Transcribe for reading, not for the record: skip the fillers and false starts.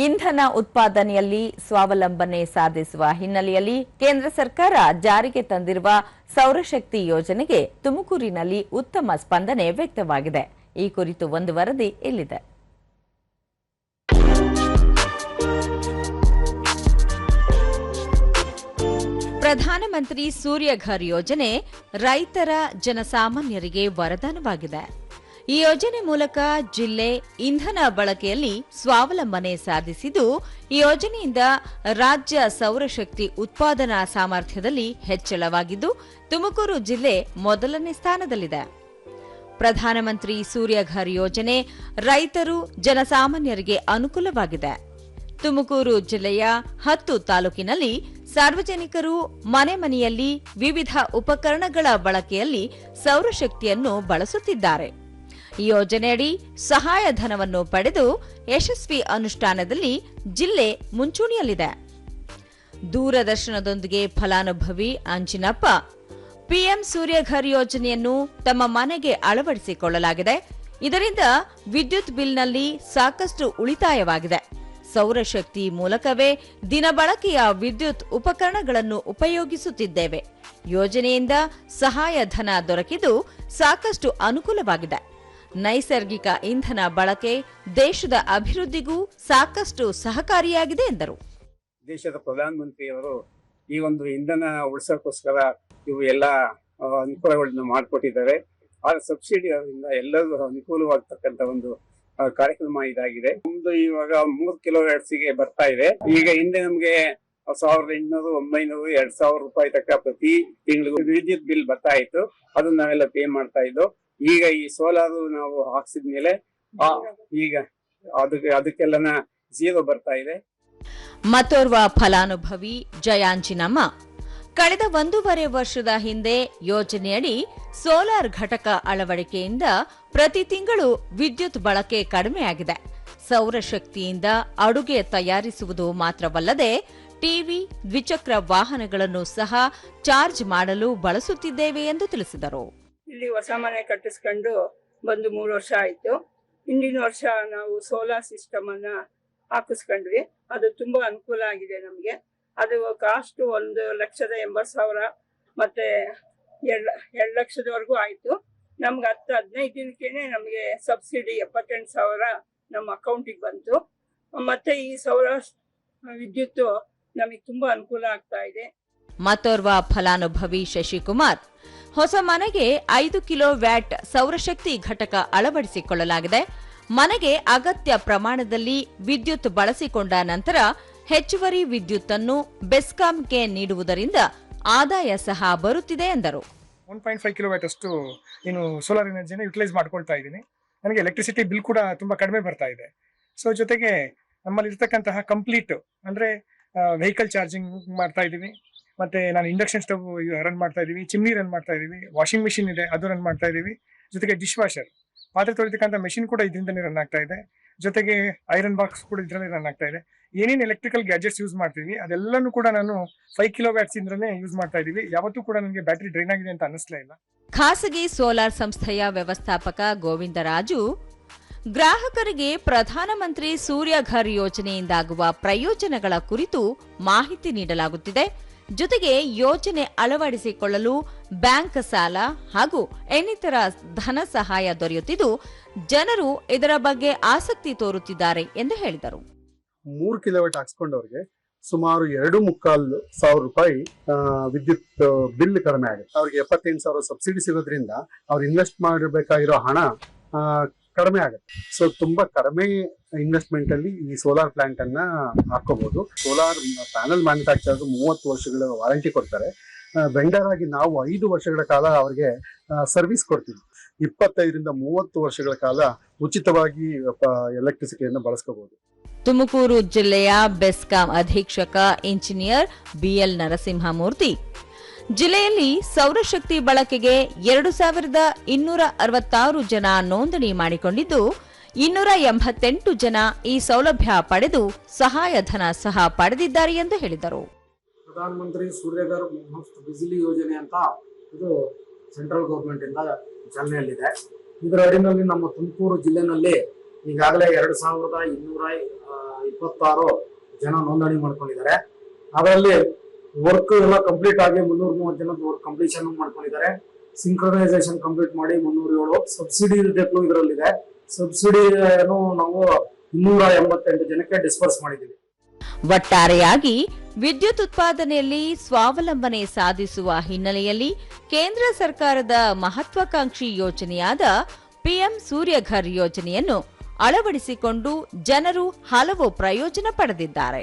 ಇಂಧನ ಉತ್ಪಾದನೆಯಲ್ಲಿ ಸ್ವಾವಲಂಬನೆ ಸಾಧಿಸುವ ಹಿನ್ನೆಲೆಯಲ್ಲಿ ಕೇಂದ್ರ ಸರ್ಕಾರ ಜಾರಿಗೆ ತಂದಿರುವ ಸೌರಶಕ್ತಿ ಯೋಜನೆಗೆ ತುಮಕೂರಿನಲ್ಲಿ ಉತ್ತಮ ಸ್ಪಂದನೆ ವ್ಯಕ್ತವಾಗಿದೆ. ಈ ಕುರಿತು ಒಂದು ವರದಿ ಇಲ್ಲಿದೆ. ಪ್ರಧಾನಮಂತ್ರಿ ಸೂರ್ಯಘರ್ ಯೋಜನೆ ರೈತರ ಜನಸಾಮಾನ್ಯರಿಗೆ ವರದಾನವಾಗಿದೆ. ಈ ಯೋಜನೆ ಮೂಲಕ ಜಿಲ್ಲೆ ಇಂಧನ ಬಳಕೆಯಲ್ಲಿ ಸ್ವಾವಲಂಬನೆ ಸಾಧಿಸಿದ್ದು, ಈ ಯೋಜನೆಯಿಂದ ರಾಜ್ಯ ಸೌರಶಕ್ತಿ ಉತ್ಪಾದನಾ ಸಾಮರ್ಥ್ಯದಲ್ಲಿ ಹೆಚ್ಚಳವಾಗಿದ್ದು, ತುಮಕೂರು ಜಿಲ್ಲೆ ಮೊದಲನೇ ಸ್ಥಾನದಲ್ಲಿದೆ. ಪ್ರಧಾನಮಂತ್ರಿ ಸೂರ್ಯಘರ್ ಯೋಜನೆ ರೈತರು ಜನಸಾಮಾನ್ಯರಿಗೆ ಅನುಕೂಲವಾಗಿದೆ. ತುಮಕೂರು ಜಿಲ್ಲೆಯ 10 ತಾಲೂಕಿನಲ್ಲಿ ಸಾರ್ವಜನಿಕರು ಮನೆ ಮನೆಯಲ್ಲಿ ವಿವಿಧ ಉಪಕರಣಗಳ ಬಳಕೆಯಲ್ಲಿ ಸೌರಶಕ್ತಿಯನ್ನು ಬಳಸುತ್ತಿದ್ದಾರೆ. ಈ ಯೋಜನೆಯಡಿ ಸಹಾಯಧನವನ್ನು ಪಡೆದು ಯಶಸ್ವಿ ಅನುಷ್ಠಾನದಲ್ಲಿ ಜಿಲ್ಲೆ ಮುಂಚೂಣಿಯಲ್ಲಿದೆ. ದೂರದರ್ಶನದೊಂದಿಗೆ ಫಲಾನುಭವಿ ಅಂಜಿನಪ್ಪ ಪಿಎಂ ಸೂರ್ಯಘರ್ ಯೋಜನೆಯನ್ನು ತಮ್ಮ ಮನೆಗೆ ಅಳವಡಿಸಿಕೊಳ್ಳಲಾಗಿದೆ. ಇದರಿಂದ ವಿದ್ಯುತ್ ಬಿಲ್ನಲ್ಲಿ ಸಾಕಷ್ಟು ಉಳಿತಾಯವಾಗಿದೆ. ಸೌರಶಕ್ತಿ ಮೂಲಕವೇ ದಿನಬಳಕೆಯ ವಿದ್ಯುತ್ ಉಪಕರಣಗಳನ್ನು ಉಪಯೋಗಿಸುತ್ತಿದ್ದೇವೆ. ಯೋಜನೆಯಿಂದ ಸಹಾಯಧನ ದೊರಕಿದ್ದು ಸಾಕಷ್ಟು ಅನುಕೂಲವಾಗಿದೆ. ನೈಸರ್ಗಿಕ ಇಂಧನ ಬಳಕೆ ದೇಶದ ಅಭಿವೃದ್ಧಿಗೂ ಸಾಕಷ್ಟು ಸಹಕಾರಿಯಾಗಿದೆ ಎಂದರು. ದೇಶದ ಪ್ರಧಾನಮಂತ್ರಿಯವರು ಈ ಒಂದು ಇಂಧನ ಉಳಿಸೋಕ್ಕೋಸ್ಕರ ಇವು ಎಲ್ಲ ಅನುಕೂಲಗಳನ್ನು ಮಾಡಿಕೊಟ್ಟಿದ್ದಾರೆ. ಆ ಸಬ್ಸಿಡಿ ಅವರಿಂದ ಎಲ್ಲರಿಗೂ ಅನುಕೂಲವಾಗ್ತಕ್ಕಂಥ ಒಂದು ಕಾರ್ಯಕ್ರಮ ಇದಾಗಿದೆ. ನಮ್ದು ಇವಾಗ 3 ಕಿಲೋವ್ಯಾಟ್ಸ್ಗೆ ಬರ್ತಾ ಇದೆ. ಈಗ ಹಿಂದೆ ನಮ್ಗೆ 1800, 900, 2000 ರೂಪಾಯಿ ತನಕ ಪ್ರತಿ ತಿಂಗಳಿಗೂ ವಿದ್ಯುತ್ ಬಿಲ್ ಬರ್ತಾ ಇತ್ತು. ಅದನ್ನ ನಾವೆಲ್ಲ ಪೇ ಮಾಡ್ತಾ ಇದ್ದೋ. ಈಗ ಈ ಸೋಲಾರ್ ನಾವು ಹಾಕ್ಸಿದ್ಮೇಲೆ ಈಗ ಅದಕ್ಕೆಲ್ಲನ ಝೀರೋ ಬರ್ತಾ ಇದೆ. ಮತ್ತೋರ್ವ ಫಲಾನುಭವಿ ಜಯಾಂಜಿನಮ್ಮ ಕಳೆದ 1.5 ವರ್ಷದ ಹಿಂದೆ ಯೋಜನೆಯಡಿ ಸೋಲಾರ್ ಘಟಕ ಅಳವಡಿಕೆಯಿಂದ ಪ್ರತಿ ತಿಂಗಳು ವಿದ್ಯುತ್ ಬಳಕೆ ಕಡಿಮೆಯಾಗಿದೆ. ಸೌರಶಕ್ತಿಯಿಂದ ಅಡುಗೆ ತಯಾರಿಸುವುದು ಮಾತ್ರವಲ್ಲದೆ ಟಿವಿ, ದ್ವಿಚಕ್ರ ವಾಹನಗಳನ್ನು ಸಹ ಚಾರ್ಜ್ ಮಾಡಲು ಬಳಸುತ್ತಿದ್ದೇವೆ ಎಂದು ತಿಳಿಸಿದರು. ಇಲ್ಲಿ ಹೊಸ ಮನೆ ಕಟ್ಟಿಸ್ಕೊಂಡು ಬಂದು 3 ವರ್ಷ ಆಯ್ತು. ಹಿಂದಿನ ವರ್ಷ ನಾವು ಸೋಲಾರ್ ಸಿಸ್ಟಮ್ ಅನ್ನ ಹಾಕಿಸ್ಕೊಂಡ್ವಿ. ಅದು ತುಂಬಾ ಅನುಕೂಲ ಆಗಿದೆ ನಮ್ಗೆ. ಅದು ಕಾಸ್ಟ್ 1,80,000 ಮತ್ತೆ 2 ಲಕ್ಷದವರೆಗೂ ಆಯ್ತು. ನಮ್ಗೆ 10-15 ದಿನಕ್ಕೇನೆ ನಮ್ಗೆ ಸಬ್ಸಿಡಿ 78,000 ನಮ್ಮ ಅಕೌಂಟಿಗೆ ಬಂತು. ಮತ್ತೆ ಈ ಸೌರ ವಿದ್ಯುತ್ ನಮಗೆ ತುಂಬಾ ಅನುಕೂಲ ಆಗ್ತಾ ಇದೆ. ಮತ್ತೋರ್ವ ಫಲಾನುಭವಿ ಶಶಿಕುಮಾರ್ ಹೊಸ ಮನೆಗೆ 5 ಕಿಲೋ ವ್ಯಾಟ್ ಸೌರಶಕ್ತಿ ಘಟಕ ಅಳವಡಿಸಿಕೊಳ್ಳಲಾಗಿದೆ. ಮನೆಗೆ ಅಗತ್ಯ ಪ್ರಮಾಣದಲ್ಲಿ ವಿದ್ಯುತ್ ಬಳಸಿಕೊಂಡ ನಂತರ ಹೆಚ್ಚುವರಿ ವಿದ್ಯುತ್ ಅನ್ನು ಬೆಸ್ಕಾಂಗೆ ನೀಡುವುದರಿಂದ ಆದಾಯ ಸಹ ಬರುತ್ತಿದೆ ಎಂದರು. 1.5 ಕಿಲೋವ್ಯಾಟ್ ಅಷ್ಟು ಸೋಲಾರ್ ಎನರ್ಜಿನ ಯುಟಿಲೈಸ್ ಮಾಡ್ಕೊಳ್ತಾ ಇದ್ದೀನಿ. ನನಗೆ ಎಲೆಕ್ಟ್ರಿಸಿಟಿ ಬಿಲ್ ಕೂಡ ತುಂಬಾ ಕಡಿಮೆ ಬರ್ತಾ ಇದೆ. ಸೊ ಜೊತೆಗೆ ನಮ್ಮಲ್ಲಿ ಇರ್ತಕ್ಕಂತಹ ಕಂಪ್ಲೀಟ್ ಅಂದ್ರೆ ವೆಹಿಕಲ್ ಚಾರ್ಜಿಂಗ್ ಮಾಡ್ತಾ ಇದ್ದೀವಿ. ಮತ್ತೆ ನಾನು ಇಂಡಕ್ಷನ್ ಸ್ಟವ್ ರನ್ ಮಾಡ್ತಾ ಇದೀವಿ, ಚಿಮ್ನಿ ರನ್ ಮಾಡ್ತಾ ಇದೀವಿ, ವಾಷಿಂಗ್ ಮಿಷಿನ್ ಇದೆ ಅದು ರನ್ ಮಾಡ್ತಾ ಇದೀವಿ. ಜೊತೆಗೆ ಡಿಶ್ ವಾಷರ್, ಪಾತ್ರೆ ತೊಳಿತಕ್ಕಂಥ ಮೆಷಿನ್ ಕೂಡ ಇದರಿಂದನೇ ರನ್ ಆಗ್ತಾ ಇದೆ. ಜೊತೆಗೆ ಐರನ್ ಬಾಕ್ಸ್ ಕೂಡ ಇದರಲ್ಲಿ ರನ್ ಆಗ್ತಾ ಇದೆ. ಏನೇನು ಎಲೆಕ್ಟ್ರಿಕಲ್ ಗ್ಯಾಜೆಟ್ಸ್ ಯೂಸ್ ಮಾಡ್ತೀವಿ ಅದೆಲ್ಲನೂ ಕೂಡ ನಾನು 5 ಕಿಲೋ ವ್ಯಾಟ್ಸ್ ಇಂದನೇ ಯೂಸ್ ಮಾಡ್ತಾ ಇದೀವಿ. ಯಾವತ್ತೂ ಕೂಡ ನನಗೆ ಬ್ಯಾಟರಿ ಡ್ರೈನ್ ಆಗಿದೆ ಅಂತ ಅನ್ನಿಸ್ಲೇ ಇಲ್ಲ. ಖಾಸಗಿ ಸೋಲಾರ್ ಸಂಸ್ಥೆಯ ವ್ಯವಸ್ಥಾಪಕ ಗೋವಿಂದರಾಜು ಗ್ರಾಹಕರಿಗೆ ಪ್ರಧಾನಮಂತ್ರಿ ಸೂರ್ಯಘರ್ ಯೋಜನೆಯಿಂದಾಗುವ ಪ್ರಯೋಜನಗಳ ಕುರಿತು ಮಾಹಿತಿ ನೀಡಲಾಗುತ್ತಿದೆ. ಜೊತೆಗೆ ಯೋಜನೆ ಅಳವಡಿಸಿಕೊಳ್ಳಲು ಬ್ಯಾಂಕ್ ಸಾಲ ಹಾಗೂ ಇನ್ನಿತರ ಧನ ಸಹಾಯ ದೊರೆಯುತ್ತಿದ್ದು, ಜನರು ಇದರ ಬಗ್ಗೆ ಆಸಕ್ತಿ ತೋರುತ್ತಿದ್ದಾರೆ ಎಂದು ಹೇಳಿದರು. 3 ಕಿಲೋವಾಟ್ ಹಾಕ್ಸ್ಕೊಂಡವ್ರಿಗೆ ಸುಮಾರು 2,500 ರೂಪಾಯಿ ವಿದ್ಯುತ್ ಬಿಲ್ ಕಡಿಮೆ ಆಗುತ್ತೆ. ಅವ್ರಿಗೆ 78,000 ಸಬ್ಸಿಡಿ ಸಿಗೋದ್ರಿಂದ ಅವ್ರು ಇನ್ವೆಸ್ಟ್ ಮಾಡಬೇಕಾಗಿರೋ ಹಣ ಕಡಿಮೆ ಆಗುತ್ತೆ. ಸೊ ತುಂಬಾ ಕಡಿಮೆ ಇನ್ವೆಸ್ಟ್ಮೆಂಟ್ ಅಲ್ಲಿ ಈ ಸೋಲಾರ್ ಪ್ಲಾಂಟ್ ಅನ್ನ ಹಾಕೋಬಹುದು. ಸೋಲಾರ್ ಪ್ಯಾನಲ್ ಮ್ಯಾನುಫ್ಯಾಕ್ಚರ್ 30 ವರ್ಷಗಳ ವಾರಂಟಿ ಕೊಡ್ತಾರೆ. ವೆಂಡರ್ ಆಗಿ ನಾವು 5 ವರ್ಷಗಳ ಕಾಲ ಅವ್ರಿಗೆ ಸರ್ವಿಸ್ ಕೊಡ್ತೀವಿ. 25ರಿಂದ 30 ವರ್ಷಗಳ ಕಾಲ ಉಚಿತವಾಗಿ ಎಲೆಕ್ಟ್ರಿಸಿಟಿಯನ್ನು ಬಳಸ್ಕೋಬಹುದು. ತುಮಕೂರು ಜಿಲ್ಲೆಯ ಬೆಸ್ಕಾಂ ಅಧೀಕ್ಷಕ ಇಂಜಿನಿಯರ್ ಬಿಎಲ್ ನರಸಿಂಹಮೂರ್ತಿ ಜಿಲ್ಲೆಯಲ್ಲಿ ಸೌರಶಕ್ತಿ ಬಳಕೆಗೆ 2,266 ಜನ ನೋಂದಣಿ ಮಾಡಿಕೊಂಡಿದ್ದು, 288 ಜನ ಈ ಸೌಲಭ್ಯ ಪಡೆದು ಸಹಾಯಧನ ಸಹ ಪಡೆದಿದ್ದಾರೆ ಎಂದು ಹೇಳಿದರು. ಪ್ರಧಾನಮಂತ್ರಿ ಸೂರ್ಯಘರ್ ಬಿಜಿಲಿ ಯೋಜನೆ ಅಂತ ಇದು ಸೆಂಟ್ರಲ್ ಗವರ್ಮೆಂಟ್ ಇಂದ ಚಾಲನೆಯಲ್ಲಿದೆ. ಇದರ ಅಡಿಯಲ್ಲಿ ನಮ್ಮ ತುಮಕೂರು ಜಿಲ್ಲೆನಲ್ಲಿ ಈಗಾಗಲೇ 2220 26 ಜನ ನೋಂದಣಿ ಮಾಡ್ಕೊಂಡಿದ್ದಾರೆ. ಅದರಲ್ಲಿ ವರ್ಕ್ ಎಲ್ಲ ಕಂಪ್ಲೀಟ್ ಆಗಿ 330 ಜನದ ವರ್ಕ್ ಕಂಪ್ಲೀಷನ್ ಮಾಡ್ಕೊಂಡಿದ್ದಾರೆ. ಸಿಂಕ್ರನೈಸೇಷನ್ ಕಂಪ್ಲೀಟ್ ಮಾಡಿ 307. ಸಬ್ಸಿಡಿ ಇದರಲ್ಲಿದೆ. ಸಬ್ಸಿಡಿಯನ್ನು ನಾವು 288 ಜನಕ್ಕೆ ಡಿಸ್ಪರ್ಸ್ ಮಾಡಿದ್ದೀವಿ. ಒಟ್ಟಾರೆಯಾಗಿ ವಿದ್ಯುತ್ ಉತ್ಪಾದನೆಯಲ್ಲಿ ಸ್ವಾವಲಂಬನೆ ಸಾಧಿಸುವ ಹಿನ್ನೆಲೆಯಲ್ಲಿ ಕೇಂದ್ರ ಸರ್ಕಾರದ ಮಹತ್ವಾಕಾಂಕ್ಷಿ ಯೋಜನೆಯಾದ ಪಿಎಂ ಸೂರ್ಯಘರ್ ಯೋಜನೆಯನ್ನು ಅಳವಡಿಸಿಕೊಂಡು ಜನರು ಹಲವು ಪ್ರಯೋಜನ ಪಡೆದಿದ್ದಾರೆ.